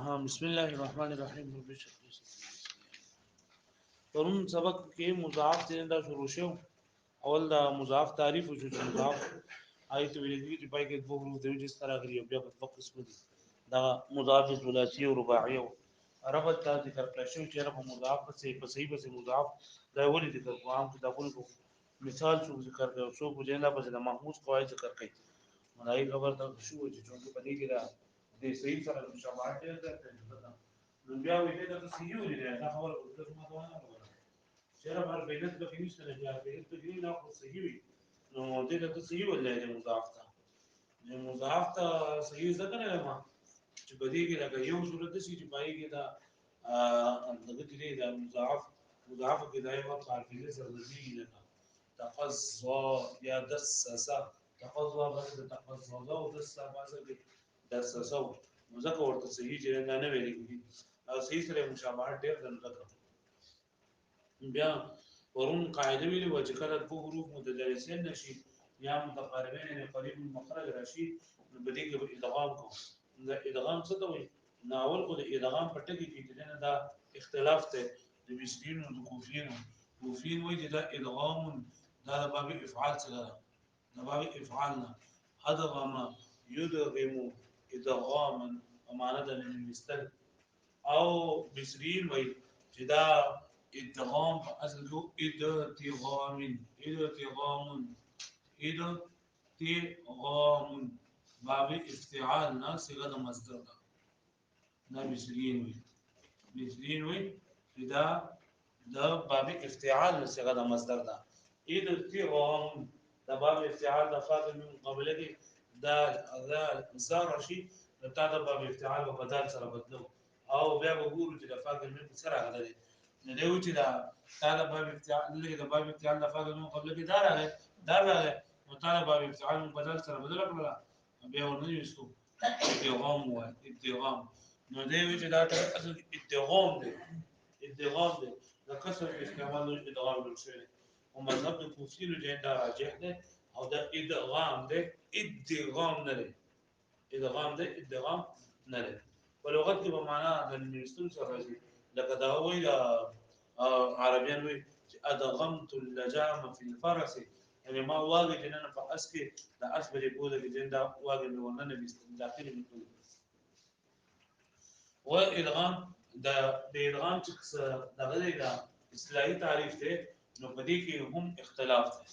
بسم الله الرحمن الرحیم. پرون سبق کې مضاعف څنګه شروع شو. اول دا مضاعف تعریف وشو چې مضاعف آیت ویلي چې پای کې دوه حروف د جس طرح غري او بیا په دوه قسم دي. دا مضاعف ثلاثي او رباعي او ربط ته ذکر کړی شو چې رب مضاعف په صحیح په مضاعف دا ولې ذکر کوم عام کتابونو کو مثال شو ذکر کړو شو په جنا په د محمود قواعد ذکر کړي. ملای خبر دا شو چې څنګه په دې کې دا د صحیح سره مشابهت ده. نو بیا وې دا صحیح ولې دا خبره کوم ما ته نه وره چیرې بار بیلت به کې نشته بیا بیلت به کې نه خو صحیح وي. نو دې ته صحیح ولې د مضاعف ته د مضاعف ته صحیح ځکه نه ما چې بدی کې لکه یو صورت شي چې پای کې دا دغه دې دا مضاعف کې دا یو تعریف سره دي لکه تقضى یا دسسا تقضى بس تقضى او دسسا باسه کې دسسا نو ځکه ورته صحیح چې نه ویل کېږي او صحیح سره مشابهت ډېر درنه بیا ورون قاعده ویلي و چې کله په حروف متجانسین نشي یا متقاربین نه قریب المخرج راشي نو بده کې ادغام کوو. دا ادغام څه ته وایي؟ ناول کو د ادغام په ټکی کې دنه دا اختلاف ته د مسلمانو او د کوفین وایي چې دا ادغام دا د باب افعال څخه ده. د باب افعال نه ادغام يدغم ادغاما ومعنى د مستل او بسرین وایي چې دا ادغام په اصل کې ادغام باب افتعال نه صيغه د مصدر ده. دا بسرین وایي دا د باب افتعال نه صيغه د مصدر ده. ادغام د باب افتعال د فاعل من قبل کې دا زار شي دا د باب افتعال په بدل سره بدلو او بیا وګورو چې د فاعل من سره راغلی نه دی چې دا د باب افتعال د باب افتعال د فاعل من قبل کې دا راغلی نو دا باب افتعال من بدل سره بدل کړل بیا ورنه یوسو ادغام نو دی چې دا اصل ادغام دی د کسر استعمال ادغام جوړ شوی او مذهب د کوفیینو جین دا راجح دی او دا ادغام دی ادغام نه دی په لغت کې په معنا د نوستل سره راځي لکه دا وایي عربيان وایي ادغمت اللجام في الفرس يعني ما واجه جنن په اس کې د اس بری بوله کې جن دا واجه ونه نه داخلي مکتوب و ادغام د ادغام چې دغه دا اصطلاحي تعریف دی نو په دې کې هم اختلاف دی.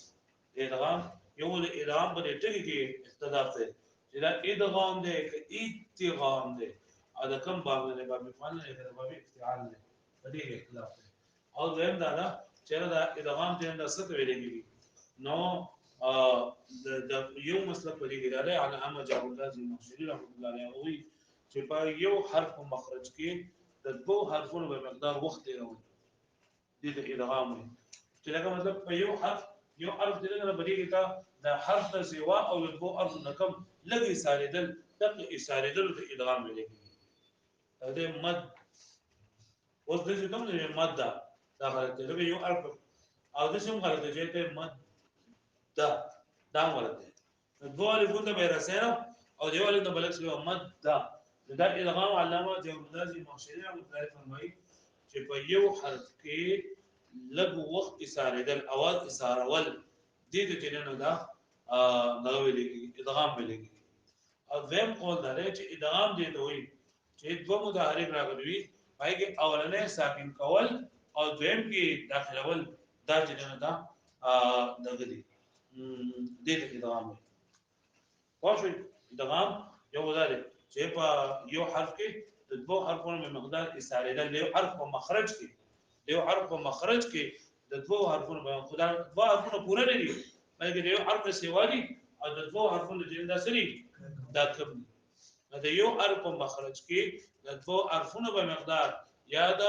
ادغام یو د ادغام په ټکی کې اختلاف دی چې دا ادغام دی که ادغام دی او د کوم باب نه باب فعل نه د باب افتعال نه په دې اختلاف دی. او زم دا چې دا ادغام چې دا څه ویل کېږي نو د یو مسله په دې کې راځي علي احمد جابر لازم مشری رحمت الله علیه وی چې په یو حرف په مخرج کې د دوه حرفونو په مقدار وخت دی راوړي دې د ادغام چې لکه مطلب په یو حرف دغه بدیږي ته د حرف د سیوا او د دوه حرف نکم لګي ساریدل دغه اساریدل د ادغام ویل کېږي. دا مد اوس د څه کوم نه مد دا غلط دی یو حرف او د څه غلط دی چې مد دا غلط دی دوه الفونه به رسنه او دیواله د بلک سره مد دا ادغام علامه جوزازي مخشري او مختلف فرمایي چې په یو حرف کې لږ وخت اساریدل اواز اسارول دې د جننو دا نغوي ادغام بلګي. او زم قول دا چې ادغام دې ته وي چې دوه متحرک راغلي پای کې اولنې ساکن کول او دویم کې داخلول دا جننو دا دغه دي دې ته ادغام وي. واښوي ادغام یو وداري چې په یو حرف کې د دوه حرفونو په مقدار اساریدل له حرف په مخرج کې د دوه حرفونو په خدای دوه حرفونه پوره نه دي بلکې د یو حرف سیوا دي او د دوه حرفونو جندا سری دا کوم د یو حرف په مخرج کې د دوه حرفونو په مقدار یا د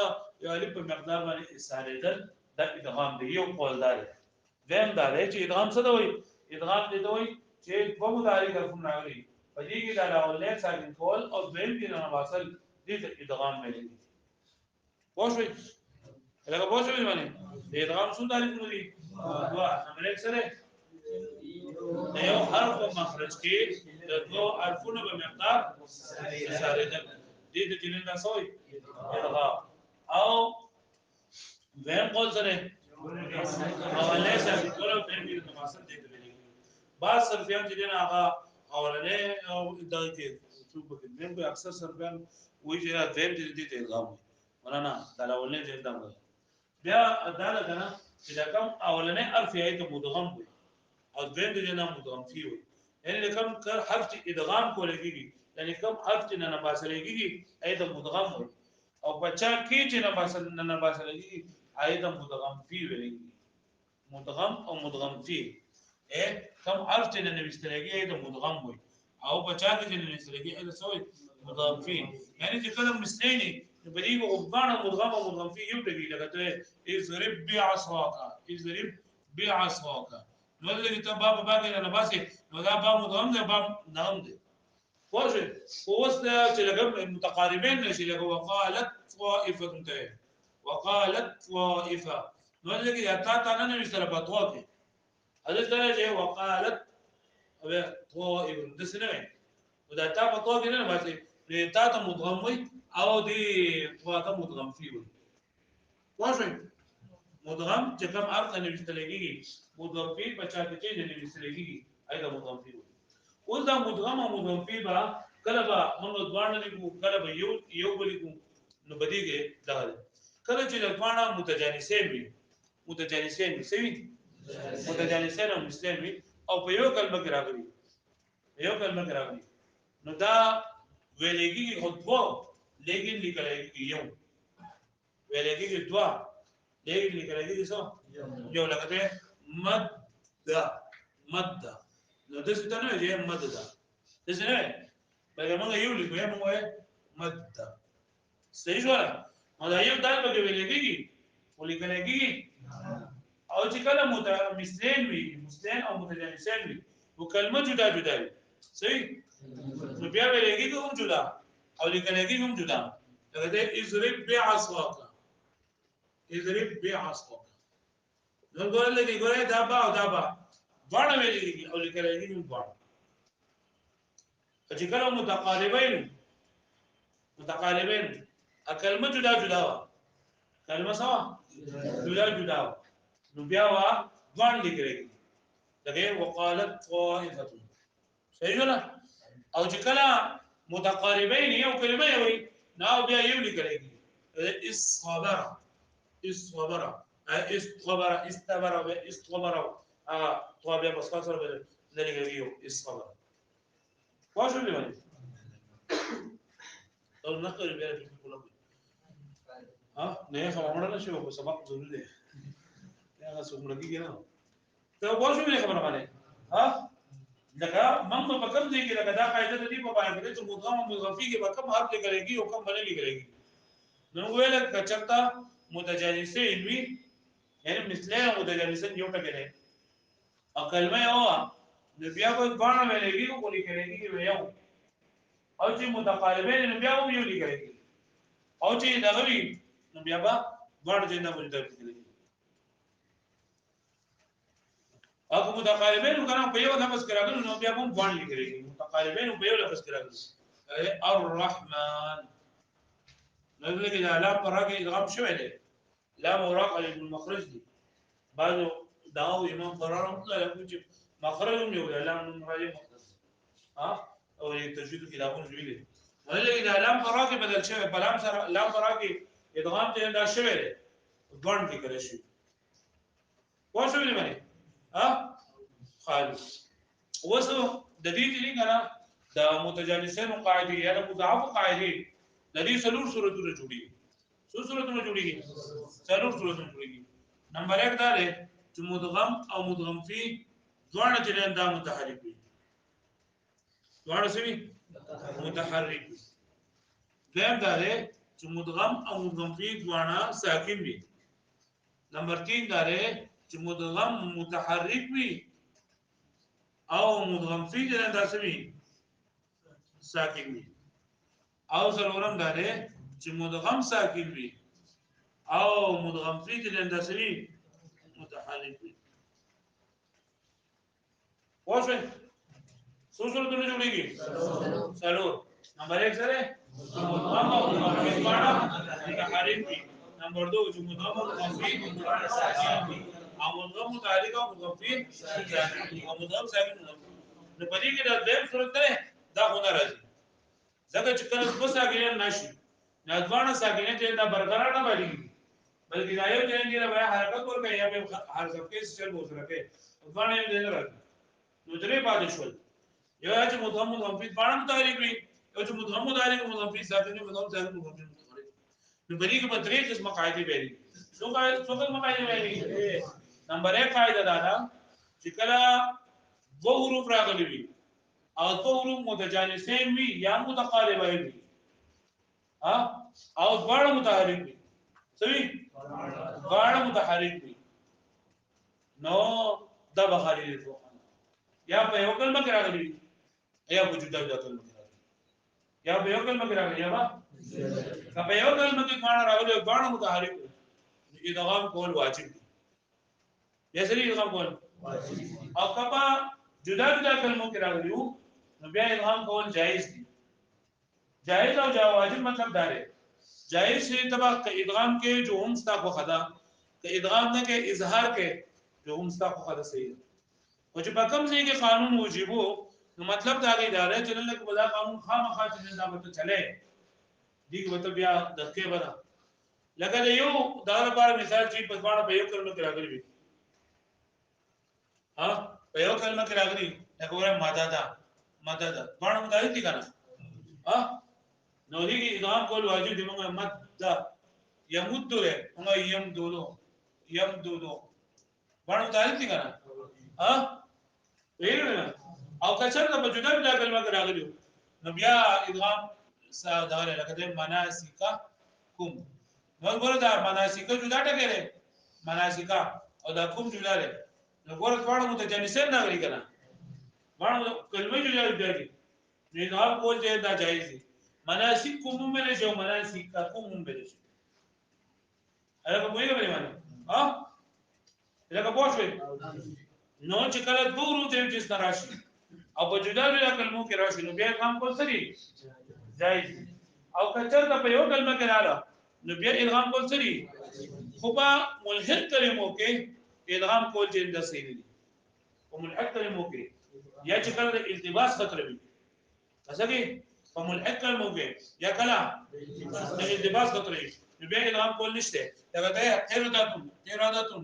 یو الف په مقدار باندې اساریدل د ادغام دی. یو قول دار ویم دا چې ادغام څه دی؟ ادغام دی دوی چې په مدارک حرفونه راغلي په دې کې دا اولنې ساکن کول او دویم کې نه واصل دې ادغام ملي واښوي لکه پوښتنه باندې د ادغام څو تعریفونه دي؟ دوا نمبر 1 سره د یو حرف په مخرج کې د دوه حرفونو په مقدار اساریدل دې ته چې دا سوې ادغام او وین قول سره اولنې سره ټول په دې تفاصیل دي بعض صرفیان چې نه هغه اولنې او دا کې څو په دې په اکثر صرفیان وایي چې دا دیم دې ته ادغام ولا نه دا اولنې دې ادغام بیا دا لګنه چې دا کوم اولنې حرف یې ته مدغم وي او دیم دې نه مدغم فيه وي یعنی کوم حرف ادغام کولېږي یعنی کوم حرف چې نه باسلېږي ایت مدغم وي او بچا کې چې نه باسلېږي ایت مدغم فيه وي مدغم او مدغم فيه كم حرف چې نه بستلېږي ایت مدغم وي او بچا کې چې نه بستلېږي ایت سوې مدغم فيه یعنی چې کلم مستنی بدی غبان مدغم او مدغم فيه یو دغه لګته اضرب بعصاك نو دې ته باب باندې نه باسي نو دا باب مدغم ده باب نام ده واجه اوس چې لګم متقاربين نشي لګو وقالت طائفه نو دې کې تا نه مستره بطوا کې حدیث درجه وقالت طائف د سنوي ودا تا بطوا کې نه باسي تا ته مدغم وي او دې طوا مدغم فيه وي واجه مدغم چې کوم ارث نه مستلګي مدغم فيه بچا کې چې نه مستلګي اېدا مدغم فيه اوس دا مدغم او مدغم فيه با کله به موږ دوانه لیکو کله به یو بلیکو نو بدیږي دا کله چې دوانه متجانسین وي متجانسین او مسلم وي او په یو کلمه کې راغلي نو دا ویلېږي خطبه لیکن لیکلېږي یو ویلېږي دوا لیکن لیکلېږي څه یو لکه مد نو د څه ته نه یې مد ده د څه نه بلکې موږ یو لیکو یا موږ مد صحیح شو نو دا یو دال به ویلېږي ولیکلېږي او چې کله مسلم او متجانسین وي وکلمه جدا وي صحیح نو بیا ویلېږي هم جدا او لیکلېږي هم جدا دا اضرب بعصاك نو ګورې دا با باندې ویلېږي او لیکلېږي هم باندې چې کله متقاربین کلمه جدا وا کلمه سوا جدا نو بیا وا باندې لیکلېږي دغه وقالت طائفه صحیح ولا او چې کله متقاربین یو کلمه وي نو بیا یو لیکلېږي استغبر طوابع بس سره به لګي استغبر واجب دی باندې او نقل بیا په کوله ها نه خبره نه شو په سبق ضروري دی هغه څومره کیږي نه ته واجب دی خبره باندې ها لکه من په کوم ځای کې لکه دا قاعده د دې په باندې چې مدغم او مضافي کې به کوم حرف لګلېږي او کوم باندې لګلېږي نو ویل کچرتا متجانسین وی یعنی مثله متجانسین یو ټکی دی او کلمه یو نو بیا په باندې لګلېږي او لیکلېږي یو او چې متقاربین نو بیا هم یو لیکلېږي او چې دغه وی نو بیا به باندې نه ولته لیکلېږي اګه متقاربین کنه په یو لفظ کې راغلی نو بیا هم باندې لیکلېږي متقاربین په یو لفظ کې راغلی الرحمن نو دغه لام پر راګي ادغام شوی دی لام اوراق علی المخرج دی بعضو داو امام قرار الله له چې مخرج یو لام راځي ها او تجوید کې داونه جوړی دی ولې دا لام پر راګي بدل شوی بلام سره لام پر راګي ادغام ته دا شوی دی ځوان کې کړی شي واښو دی باندې ها خالص وسو د دې چې نه دا متجانسین قاعده یا مضاعف قاعده د دې څلور صورتونه جوړیږي څو صورتونه جوړیږي څلور صورتونه جوړیږي نمبر 1 دا دی چې مدغم او مدغم فی دواړه چې دا متحرک وي دواړه سوي متحرک وي دویم دا دی چې مدغم او مدغم فی دواړه ساکن وي نمبر 3 دا دی چې مدغم متحرک وي او مدغم فی دا سوي ساکن وي او څلورم دا دی چې مدغم ساکن وي او مدغم فی د انداسوي متحرک وي واښه څو صورتونه جوړیږي څلور نمبر 1 سره مدغم متحرك وي. نمبر 2 چې مدغم مضاف ساکن وي او مدغم متحرک او مضاف ساکن او مدغم ساکن مضاف. نو په دې کې د دیم صورت ده دا خو نه راځي ځکه چې کله په ساکن نشي نه ځوانه ساکن چې دا برقرار نه بلېږي بلکې دا یو چې نه بیا حرکت ورکړي یا به حرکت کې چل بو سره کې ځوانه یې نه راځي نو درې پاتې شول یو چې مدغم مضاف باندې متحرک وي یو چې مدغم متحرک او مضاف ساکن مضاف ساکن مضاف متحرک نو بری کې په درې قسمه قاعده ویلي څو قاعده ویلي نمبر 1 قاعده دا ده چې کله دو حروف راغلي وي او دو حروف متجانسین وي یا متقاربین وي ها او دواړه متحرک وي سوي دواړه متحرک وي نو دا بخاري دي یا په یو کلمه کې راغلي وي یا په جدا جدا کلمه کې راغلي یا په یو کلمه کې راغلي یا په یو کلمه کې معنا راغلي دواړه متحرک وي ادغام کول واجب دي یا سړي ادغام کول واجب او کبا جدا جدا کلمو کې راغلي نو بیا ادغام کول جائز دي جائز او واجب مطلب دا دی جائز ہے تبع ک ادغام کې جو هم ستا خو خدا ک ادغام نه کې اظهار کې جو هم ستا خو خدا صحیح او چې په کوم ځای کې قانون وجيبو نو مطلب دا دی اداره چې نن له بلا قانون خامخا چې دا به چلے دیګ وته بیا دغه بنا لکه یو دا لپاره مثال چې په ځوان په یو کلمه کې راغلی وي ها په یو کلمه کې راغلی لکه ورته ماده ده ځوان مداري دي کنه ها نو دې کې ادغام کول واجب دی موږ مد ده يمد له موږ يمدودو ځوان مداري دي کنه ها ویل او کچر د جدا جدا کلمه کې راغلی نو بیا ادغام ساده لکه د مناسکا کوم نو ګوره دا مناسکا جدا ټکی لري مناسکا او دا کوم جدا لري نو ګوره ټول متجانسین نه غري کنه باندې کلمه جدا دي نو ادغام کول چې دا جایز دي مناسک کوم مله جو مناسکا کوم مله شي هغه کومه باندې ها لکه پوښوي نو چې کله دورو ته چې ستراشي او په جدا جدا کلمو کې راشي نو بیا کام کول سری جایز او کچر ته په یو کلمه کې رااله نو بیا ادغام کول سری خو په ملحق کلمو کې ادغام کول چې د صحیح دي او ملحق کلمو کې یا چې کله التباس خطر وي څنګه په ملحق کلمو کې یا کله د التباس خطر وي نو بیا ادغام کول نشته دا ته ارادتون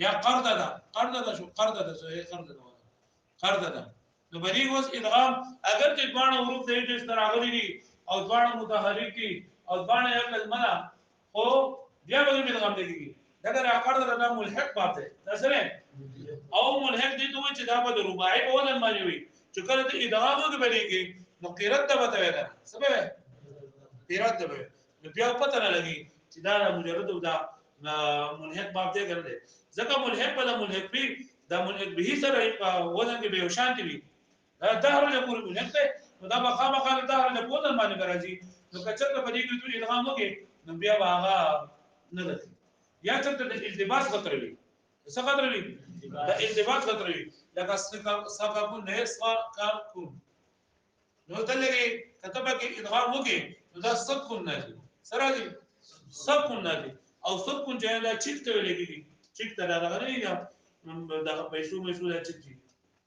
یا قرضه شو قرضه ده نو بری اوس ادغام اگر چې دوه حروف د دې سره راغلي دي او دوه متحرک دي او دوه یو کلمه ده خو بیا به ادغام دیږي دا قرضه ده ملحق باب ده سره او ملحق دي ته چې دا په رباعي په ولن باندې وي چې کله ته ادغام وکړي نو قرات ده وته ده سبب قرات ده نو بیا پته نه لګي چې دا مجرد دا ملحق باب دی ګرځي ځکه ملحق بل ملحق وي دا ملحق به سره وزن کې به شانتي وي دا هر له پوره ملحق دی نو دا به خامخا دا هر له پوره باندې راځي نو کچته په دې کې ټول ادغام وکړي نو بیا هغه نه ده یا چې د التباس خطر وي څه خطر وي دا التباس خطر وي لکه صفه کو نه کا کو نو دلته کتبه کې ادغام وکړي نو دا سکون نه دي سره دي سکون نه دي او سکون چې دا چیک ته لګي چیک ته راغلی دا د پیسو دا چیک دي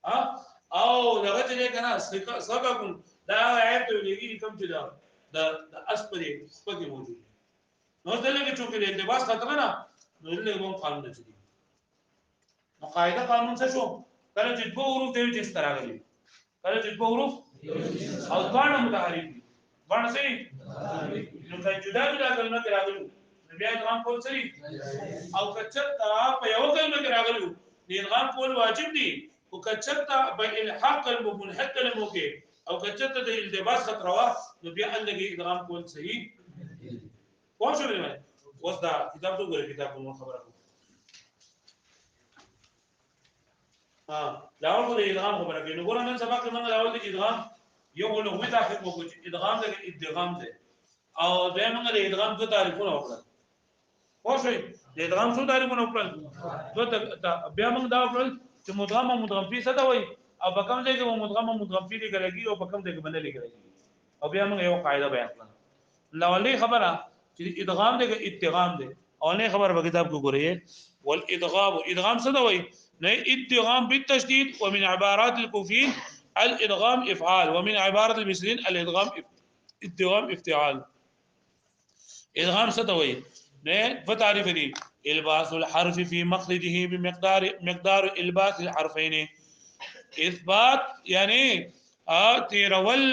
ها او دغه چې کنه سکون دا آیت ته لګي کوم چې دا د اسپري پکې موجود نو دلته چې څوک له لباس خطر نه نو له کوم قانون نه دي نو قاعده قانون څه شو کله چې دوه حروف دی چې ستراغلي کله چې دوه حروف او ځوان متحرک دي ځوان سي نو دا جدا جدا کلمه کې راغلي بیا ادغام کول سری او کچرتا په یو کلمه کې راغلو ادغام کول واجب دي او کچرتا په الحاق المنحق کلمو کې او کچرتا د التباس خطر وا نو بیا لګي ادغام کول صحیح پوه شو مې اوس دا کتاب ته ګورې کتاب مو خبره ها لاول د ادغام خبره کې نو ګورنه سبق کې موږ لاول د ادغام یو لغوي تعریف وکړو چې ادغام د ادغام ده او به موږ د ادغام دوه تعریفونه وکړل خوشي د ادغام څو تعریفونه وکړل بیا موږ دا وکړل چې مدغم او مدغم فی څه ته وایي او په کوم ځای کې مدغم او مدغم فی لګي او په کوم ځای کې باندې لګي او بیا موږ یو قاعده بیان کړه لولې خبره چې ادغام دی ادغام دی اولنې خبره په کتاب کې ګورئ والادغام ادغام څه دی نه ادغام بالتشديد ومن عبارات الكوفيين الادغام افعال ومن عبارات المصريين الادغام ادغام افتعال ادغام څه دی نه په تعریف دی الباس الحرف في مخرجه بمقدار الباس الحرفين اثبات یعنی تیرول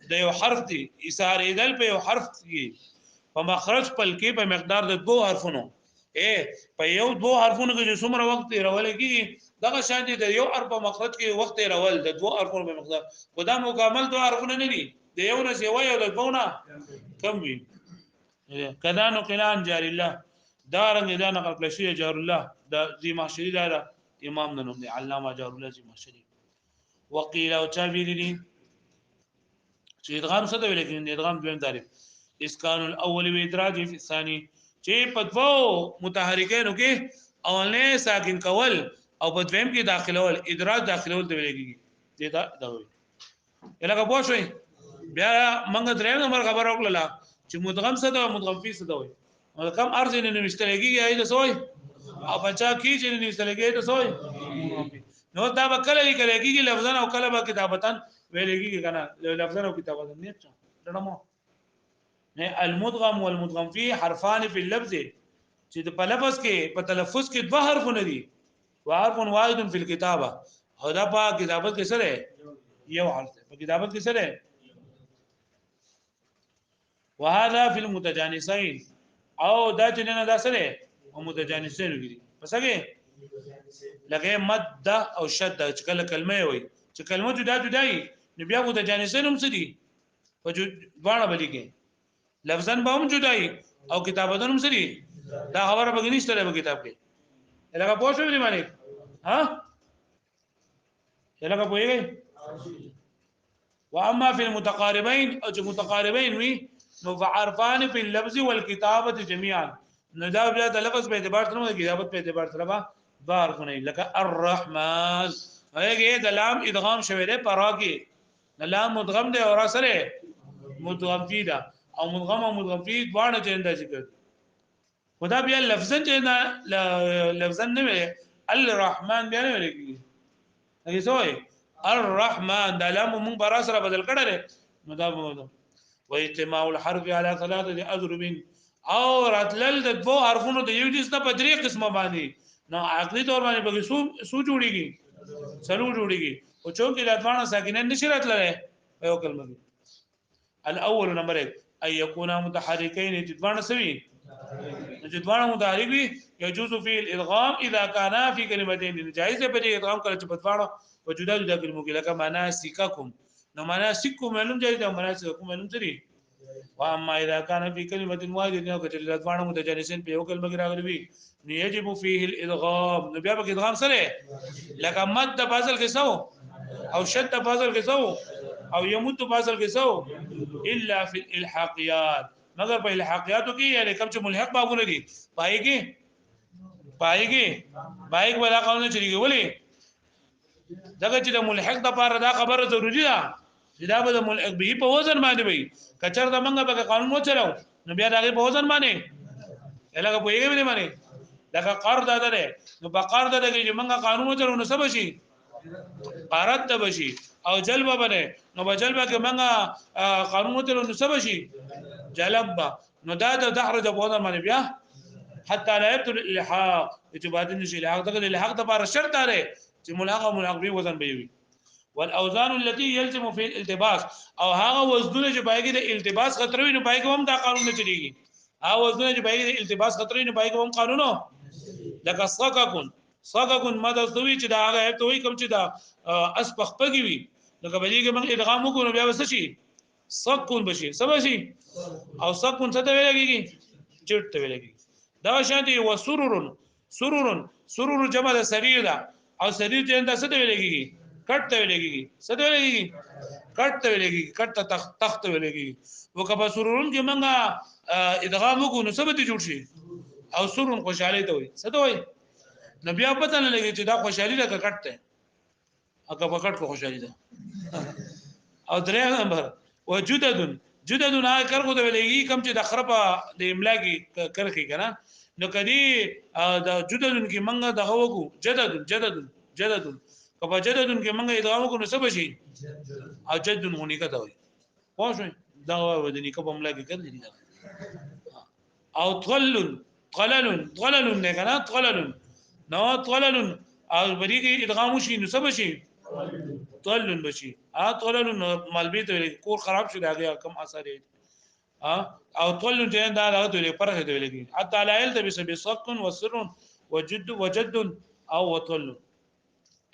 د یو حرف دی اساریدل په یو حرف کې په مخرج پل کې په مقدار د دوه حرفونو په یو دوه حرفونو کې څومره وخت تیرول کېږي دغه شان دي د یو حرف په مخرج کې وخت تیرول د دوه حرفونو په مقدار خدا مکمل دوه حرفونه نه دي د یو نه یو یو د دوه نه کم وي کدا نو قلان جار الله دارنګ دا نقل کړی شی جار الله د ذی محشری دا امام نوم دی علامه جار الله ذی محشری وقيل او چابیری چې ادغام څه دی لیکن ادغام دویم تعریف اسکان الاول و ادراج فی الثانی چې په دوو متحرکینو کې اولنې ساکن کول او په دویم کې داخلول ادراج داخلول دی ویلېږي دا وي الهغه پوه شئ بیا موږ درې نمبر خبر وکړه چې مدغم څه دی مدغم فی څه دی کم ارز نه نشتلګي ایله سوې او بچا کی چې نشتلګي ته سوې نو دا به کله لیکلږي لفظن او کله به کتابتن ویلېږي کنه لفظن او کتابتن نه څه دړمو نه المدغم والمدغم فيه حرفان في اللفظ چې په لفظ کې په تلفظ کې دوه حرفونه دي وحرف واحد في الكتابه هدا په کتابت کې سره یو حرف په کتابت کې سره وهذا في المتجانسين او دا چې نه دا سره او متجانسین وګړي پس هغه لکه مد او شد چې کله کلمه وي چې کلمه جدا جدای نو بیا متجانسین هم څه دي په دوانه بلی کې لفظن به هم جدای او کتابتون هم څه دي دا خبره به نشته په کتاب کې لکه پوه شو دې باندې ها لکه پوهیږي واما في المتقاربين او چې متقاربين وي نو فعرفان في اللفظ والكتابه جميعا نو دا بیا د لفظ په اعتبار سره د کتابت په اعتبار سره بار کو نه لکه الرحمن هغه د لام ادغام شوی دی پراګي د لام مدغم دی اور سره مدغم فی دا او مدغم او مدغم فی دواړه چنده ذکر خدا بیا لفظن چنده لفظن نه الرحمن بیا نه لګي هغه سوې الرحمن د لام مون برا سره بدل کړه نو دا واجتماع الحرف على ثلاثه اضرب او راتلل د دوه حرفونو د یو جنس نه په درې قسمه باندې نو عقلي تور باندې به سو جوړيږي سلو جوړيږي او چونکې د افغان ساکنین نشي راتللی یو کلمه دي الاول نمبر 1 اي يكون متحركين تدوان سوي تدوان متحرك وي يجوز فيه الادغام اذا كان في كلمتين جائز به ادغام کله چې بدوانو په جدا جدا کلمو کې لکه مناسککم نو مناسککم معلوم جائز ده مناسککم معلوم سری واما اذا كان في كلمه واحده نو کله ادوان متجانسين په یو کلمه کې راغلي وي يجب فيه الادغام نو بیا به ادغام سره لکه مد فاصل کې سو او شد فاصل کې سو او يمد فاصل کې سو الا في الالحاقيات مگر په الحاقياتو کې یعنی کوم چې ملحق بابونه دي پایږي بایګ ولا قانون چریږي ولی دغه چې د ملحق د لپاره دا خبره ضروری ده چې دا به د ملحق به په وزن باندې وي کچر د منګه به قانون مو چلو نو بیا دغه په وزن باندې الهغه په یوه باندې دغه قرض ده نو په قرض ده چې منګه قانون مو چلو نو سب شي قرض ده بشي او جلب بنه نو بجلب کې منګه قانون مو چلو نو سب شي جلب نو دا د دحرج په وزن باندې بیا حتى لا يبطل الالحاق چې بعد نشي الحاق دغه الحاق د لپاره شرط ده چې ملحق به وزن به وي والاوزان التي يلزم في الالتباس او هغه وزنونه چې باید د التباس خطر وي نو باید هم دا قانون نه چلیږي هغه وزنونه چې باید د التباس خطر وي نو باید هم قانونو لکه صاغکن ماده سوي چې دا هغه ته وي کوم چې دا اسبخ پګي وي لکه بلی کې موږ ادغام وکړو بیا وسه شي سکون بشي سبا شي او سکون څه ته ویلږي چټ ته ویلږي دا شانتي سرور جمع د سریر دا او سریر ته انده څه ته ویلږي کټ ته ویلږي څه ته ویلږي کټ ته ویلږي کټ ته تخت ویلږي وکبه سرورون کې منګه ادغام وکړو نو سبته جوړ شي او سرون خوشاله ته وي څه ته وي نو بیا پته نه لګي چې دا خوشحالي ده کټ ته هغه په کټ کو خوشحالي ده او درې نمبر وجدد جدد هغه کرغو ته ویلېږي کم چې د خرپه د املا کې کرخي کنه نو کدی د جدد کې منګه دغه وګو جدد جدد جدد کبه جدد کې منګه ادغام کو نو څه بشي او جدد هونی کا دوي پوه شو دا ودني کبه املا کې کړی دي او طلل طلل طلل نه کنه طلل نو طلل او بری کې ادغام شي نو څه بشي طلل بشي طلل مالبي ته کور خراب شو دا کم اثر او طلل جن دا هغه ته پرخه ته لګي حتى لا يلتبس بسق وسر وجد او وطل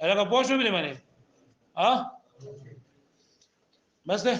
هغه پوه شو بلی باندې بس ده